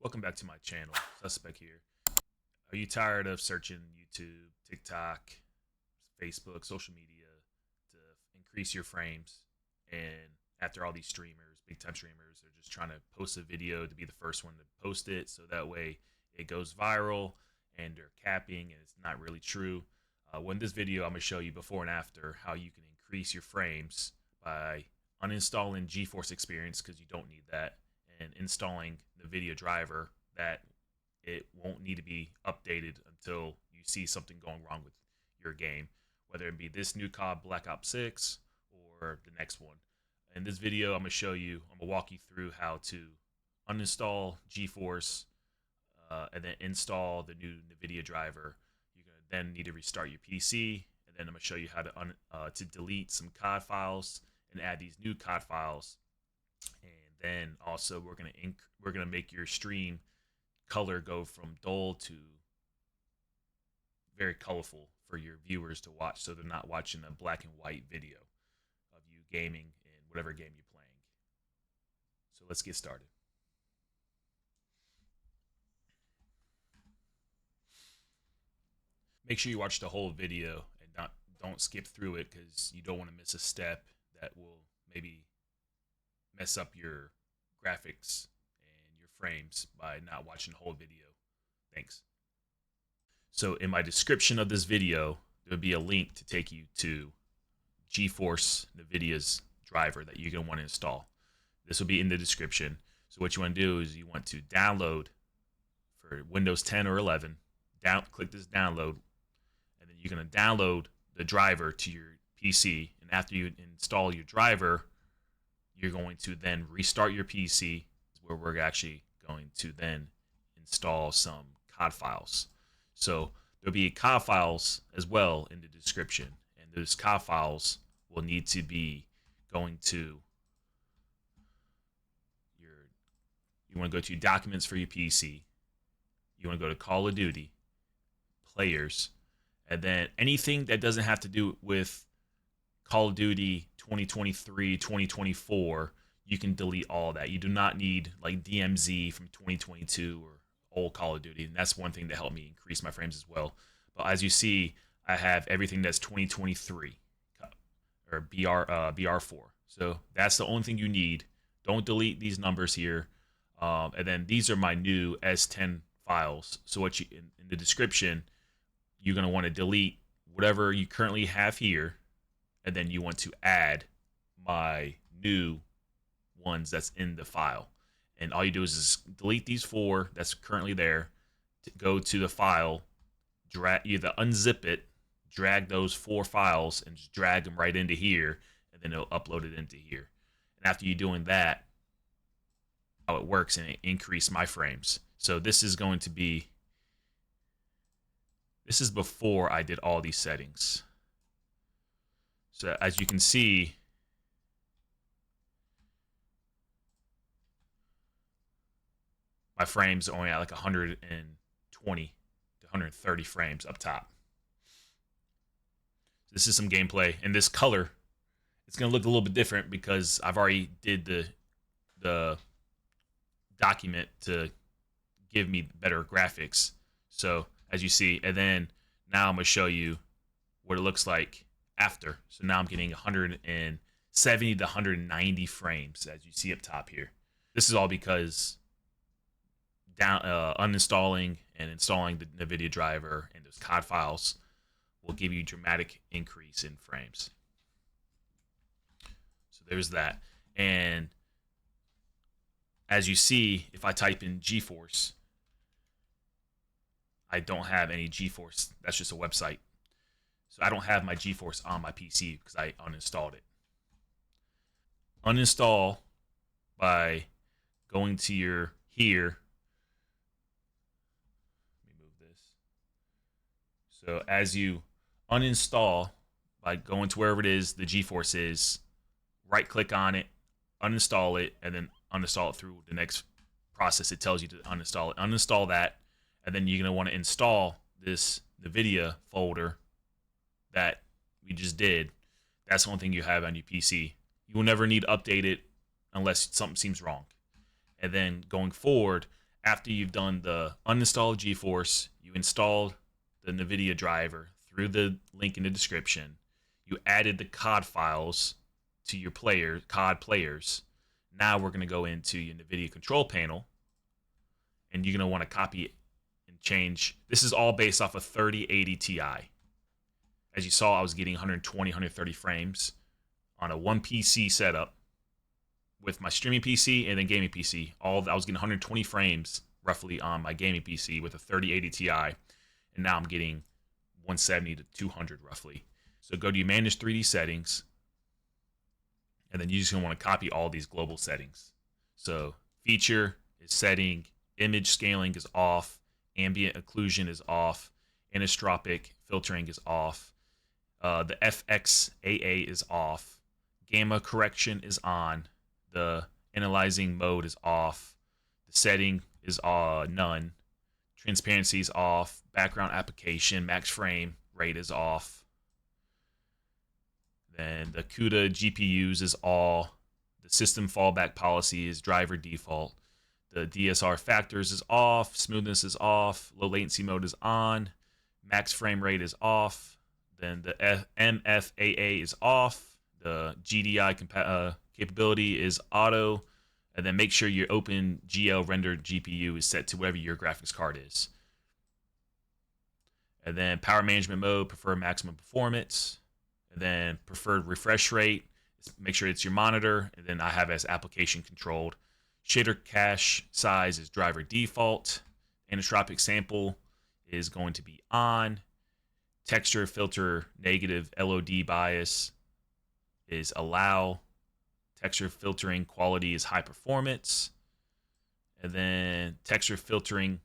Welcome back to my channel. Suspect here. Are you tired of searching YouTube, TikTok, Facebook, social media to increase your frames? And after all these streamers, big time streamers, are just trying to post a video to be the first one to post it, so that way it goes viral and they're capping and it's not really true. Well, in this video, I'm going to show you before and after how you can increase your frames by uninstalling GeForce Experience, because you don't need that, and installing the video driver that it won't need to be updated until you see something going wrong with your game, whether it be this new COD Black Ops 6 or the next one. In this video, I'm going to show you, I'm going to walk you through how to uninstall GeForce and then install the new NVIDIA driver. You're going to then need to restart your PC, and then I'm going to show you how to delete some COD files and add these new COD files. And then also we're gonna make your stream color go from dull to very colorful for your viewers to watch, so they're not watching a black and white video of you gaming in whatever game you're playing. So let's get started. Make sure you watch the whole video and don't skip through it, because you don't want to miss a step that will maybe mess up your graphics and your frames by not watching the whole video. Thanks. So in my description of this video, there'll be a link to take you to GeForce NVIDIA's driver that you're going to want to install. This will be in the description. So what you want to do is you want to download for Windows 10 or 11. Click this download, and then you're going to download the driver to your PC. And after you install your driver, you're going to then restart your PC, where we're actually going to then install some COD files. So there'll be COD files as well in the description, and those COD files will need to be going to you want to go to documents for your PC. You want to go to Call of Duty, players, and then anything that doesn't have to do with Call of Duty 2023, 2024, you can delete all that. You do not need like DMZ from 2022 or old Call of Duty, and that's one thing that helped me increase my frames as well. But as you see, I have everything that's 2023 or BR4. So that's the only thing you need. Don't delete these numbers here. And then these are my new S10 files. So what you in the description, you're going to want to delete whatever you currently have here, and then you want to add my new ones that's in the file. And all you do is delete these 4 that's currently there, to go to the file, either unzip it, drag those 4 files, and just drag them right into here, and then it'll upload it into here. And after you're doing that, how it works, and it increase my frames. So this is before I did all these settings. So as you can see, my frames are only at like 120 to 130 frames up top. So this is some gameplay, and this color, it's going to look a little bit different because I've already did the document to give me better graphics. So as you see, and then now I'm going to show you what it looks like after. So now I'm getting 170 to 190 frames, as you see up top here. This is all because uninstalling and installing the NVIDIA driver and those COD files will give you dramatic increase in frames. So there's that. And as you see, if I type in GeForce, I don't have any GeForce. That's just a website. So I don't have my GeForce on my PC because I uninstalled it. Uninstall by going to your here. Let me move this. So as you uninstall by going to wherever it is the GeForce is, right click on it, uninstall it, and then uninstall it through the next process. It tells you to uninstall it. Uninstall that, and then you're going to want to install this NVIDIA folder that we just did. That's the only thing you have on your PC. You will never need to update it unless something seems wrong. And then going forward, after you've done the uninstall of GeForce, you installed the NVIDIA driver through the link in the description. You added the COD files to your COD players. Now we're going to go into your NVIDIA control panel, and you're going to want to copy and change. This is all based off of 3080 Ti. As you saw, I was getting 120, 130 frames on a one PC setup with my streaming PC and then gaming PC. I was getting 120 frames roughly on my gaming PC with a 3080 Ti, and now I'm getting 170 to 200 roughly. So go to your manage 3D settings, and then you're just going to want to copy all these global settings. So feature is setting, image scaling is off, ambient occlusion is off, anisotropic filtering is off, the FXAA is off, gamma correction is on, the analyzing mode is off, the setting is none, transparency is off, background application, max frame rate is off. Then the CUDA GPUs is all. The system fallback policy is driver default. The DSR factors is off. Smoothness is off. Low latency mode is on. Max frame rate is off. Then the MFAA is off. The GDI capability is auto. And then make sure your OpenGL rendered GPU is set to whatever your graphics card is. And then power management mode, prefer maximum performance. And then preferred refresh rate, make sure it's your monitor. And then I have as application controlled. Shader cache size is driver default. Anisotropic sample is going to be on. Texture filter negative LOD bias is allow. Texture filtering quality is high performance. And then texture filtering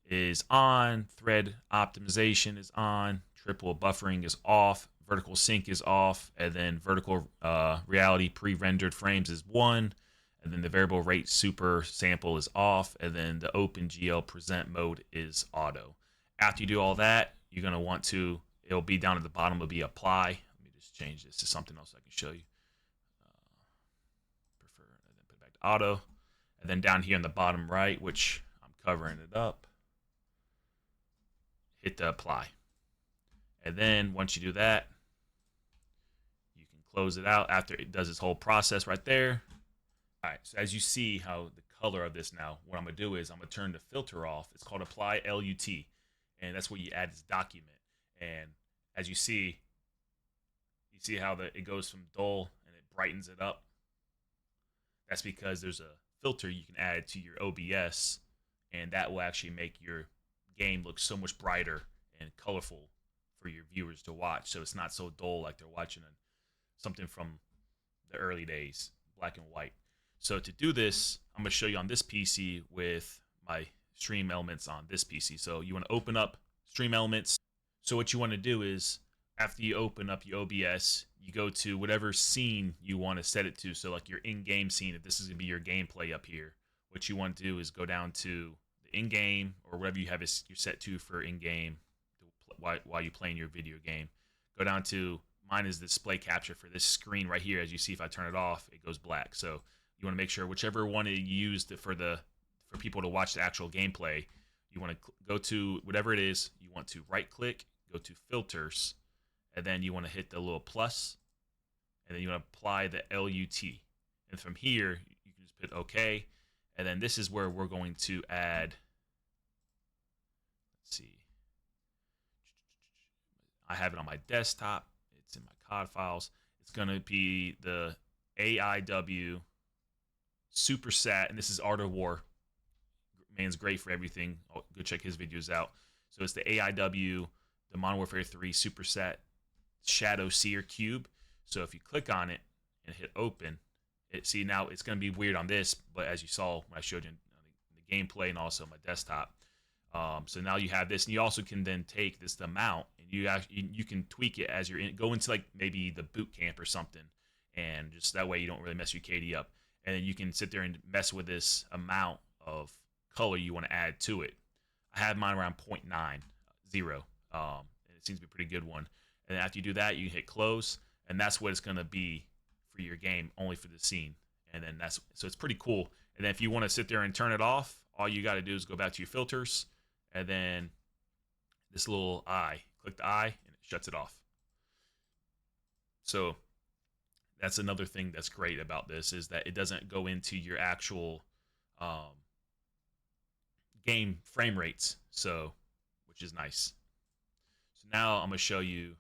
is on. Thread optimization is on. Triple buffering is off. Vertical sync is off, and then vertical reality pre-rendered frames is 1, and then the variable rate super sample is off, and then the OpenGL present mode is auto. After you do all that, you're going to want to, it'll be down at the bottom, it'll be apply. Let me just change this to something else I can show you. Prefer, and then put it back to auto, and then down here in the bottom right, which I'm covering it up, hit the apply. And then once you do that, close it out after it does its whole process right there. All right, so as you see how the color of this now, what I'm going to do is I'm going to turn the filter off. It's called apply LUT, and that's where you add this document. And as you see how it goes from dull and it brightens it up. That's because there's a filter you can add to your OBS, and that will actually make your game look so much brighter and colorful for your viewers to watch. So it's not so dull like they're watching something from the early days, black and white. So to do this, I'm going to show you on this PC with my stream elements on this PC. So you want to open up stream elements. So what you want to do is after you open up your OBS, you go to whatever scene you want to set it to. So like your in-game scene, if this is going to be your gameplay up here, what you want to do is go down to the in-game or whatever you have you're set to for in-game while you're playing your video game. Go down to, mine is display capture for this screen right here. As you see, if I turn it off, it goes black. So you want to make sure whichever one you used for people to watch the actual gameplay, you want to go to whatever it is. You want to right click, go to filters, and then you want to hit the little plus, and then you want to apply the LUT. And from here, you can just put OK. And then this is where we're going to add, let's see, I have it on my desktop. It's in my COD files. It's going to be the AIW Supersat, and this is Art of War. Man's great for everything. Oh, go check his videos out. So it's the AIW, the Modern Warfare 3 Supersat Shadow Seer Cube. So if you click on it and hit open, see now it's going to be weird on this, but as you saw when I showed you in the gameplay and also my desktop. So now you have this, and you also can then take this amount, and you can tweak it as you're go into like maybe the boot camp or something, and just that way you don't really mess your KD up. And then you can sit there and mess with this amount of color you want to add to it. I have mine around 0.90, and it seems to be a pretty good one. And then after you do that, you hit close, and that's what it's going to be for your game, only for the scene. And then so it's pretty cool. And then if you want to sit there and turn it off, all you got to do is go back to your filters, and then this little eye, click the eye, and it shuts it off. So that's another thing that's great about this, is that it doesn't go into your actual game frame rates, so which is nice. So now I'm going to show you,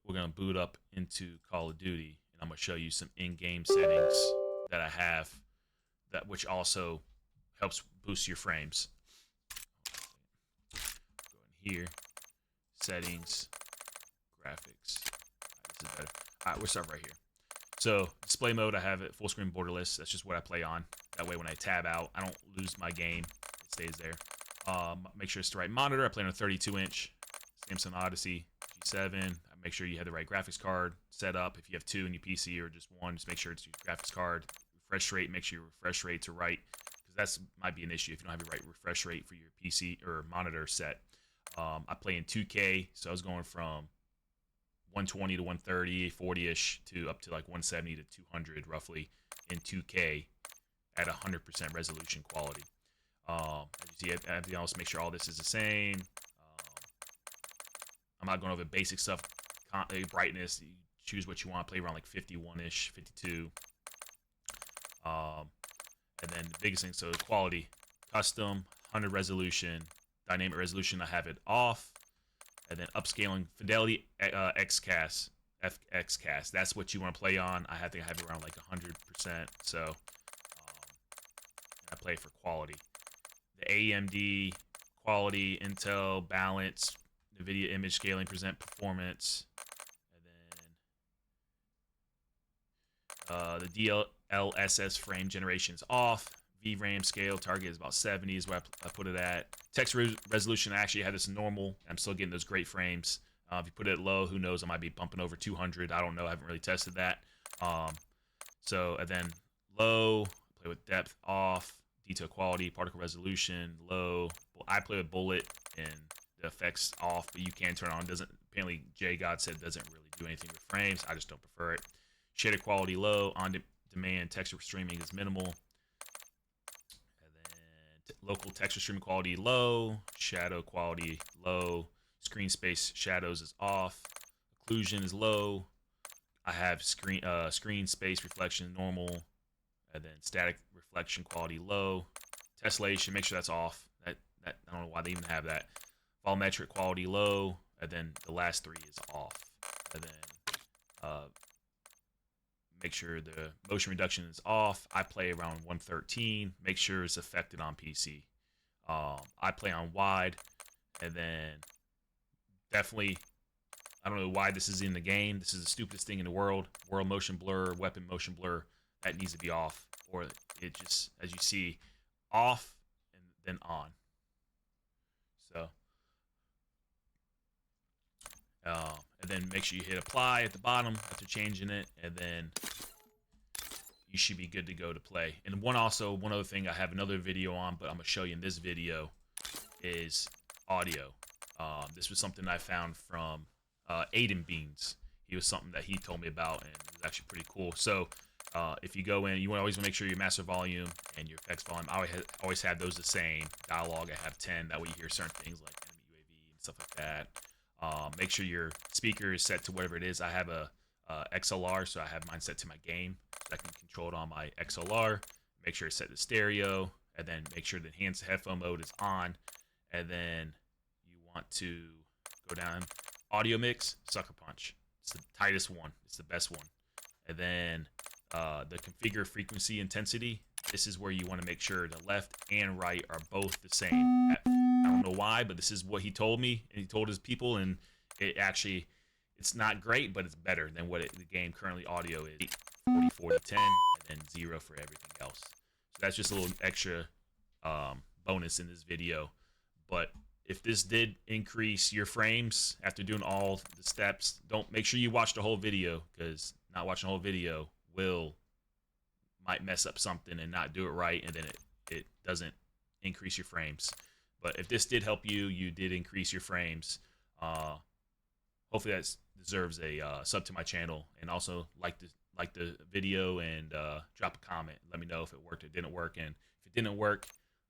we're going to boot up into Call of Duty, and I'm going to show you some in-game settings that I have, that which also helps boost your frames. Go in here, settings, graphics. This is better. All right, we'll start right here. So display mode, I have it full screen borderless. That's just what I play on. That way when I tab out, I don't lose my game. It stays there. Make sure it's the right monitor. I play on a 32-inch Samsung Odyssey G7. Make sure you have the right graphics card set up. If you have two in your PC or just one, just make sure it's your graphics card. Refresh rate, make sure your refresh rates are right, because that's might be an issue if you don't have the right refresh rate for your PC or monitor set. I play in 2K, so I was going from 120 to 130, 40-ish to up to like 170 to 200 roughly in 2K at 100% resolution quality. As you see, everything else, make sure all this is the same. I'm not going over basic stuff. Brightness, you choose what you want. Play around like 51-ish, 52. And then the biggest thing, so quality, custom, 100 resolution, dynamic resolution, I have it off. And then upscaling, fidelity, XCast, FXCast. That's what you want to play on. I think I have it around like 100%. So I play for quality. The AMD, quality, Intel, balance, NVIDIA image scaling, present performance. And then the DLSS frame generation is off. VRAM scale target is about 70 is where I put it at. Text resolution, I actually had this normal. I'm still getting those great frames. If you put it low, who knows, I might be bumping over 200. I don't know. I haven't really tested that. And then low, play with depth off, detail quality, particle resolution, low. I play with bullet and the effects off, but you can turn on. Doesn't, apparently J God said it doesn't really do anything with frames. I just don't prefer it. Shader quality low, on demand texture streaming is minimal. Local texture stream quality low, shadow quality low, screen space shadows is off, occlusion is low. I have screen space reflection normal, and then static reflection quality low. Tessellation, make sure that's off. That I don't know why they even have that. Volumetric quality low, and then the last three is off. And then make sure the motion reduction is off. I play around 113. Make sure it's affected on PC. I play on wide, and then definitely, I don't know why this is in the game. This is the stupidest thing in the world. World motion blur, weapon motion blur, that needs to be off, or it just, as you see, off and then on. So, and then make sure you hit apply at the bottom after changing it, and then you should be good to go to play. And one other thing I have another video on, but I'm going to show you in this video, is audio. This was something I found from Aiden Beans. He was something that he told me about, and it was actually pretty cool. So if you go in, you always want to make sure your master volume and your effects volume, I always have those the same. Dialogue, I have 10. That way you hear certain things like enemy UAV and stuff like that. Make sure your speaker is set to whatever it is. I have a XLR, so I have mine set to my game. So I can control it on my XLR. Make sure it's set to stereo, and then make sure the enhanced headphone mode is on. And then you want to go down audio mix, sucker punch. It's the tightest one. It's the best one. And then the configure frequency intensity. This is where you want to make sure the left and right are both the same. I don't know why, but this is what he told me, and he told his people, and it's not great, but it's better than what the game currently audio is. 40, 40, 10, and then 0 for everything else. So that's just a little extra bonus in this video. But if this did increase your frames after doing all the steps, make sure you watch the whole video, because not watching the whole video might mess up something and not do it right, and then it doesn't increase your frames. But if this did help you, you did increase your frames. Hopefully that deserves a sub to my channel, and also like the video and drop a comment. Let me know if it worked or didn't work, and if it didn't work,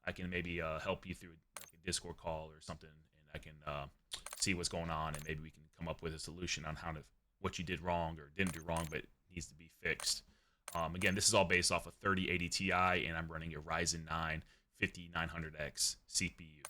I can maybe help you through like a Discord call or something, and I can see what's going on, and maybe we can come up with a solution on how to what you did wrong or didn't do wrong, but needs to be fixed. Again, this is all based off a 3080 Ti, and I'm running a Ryzen 9 5900X CPU.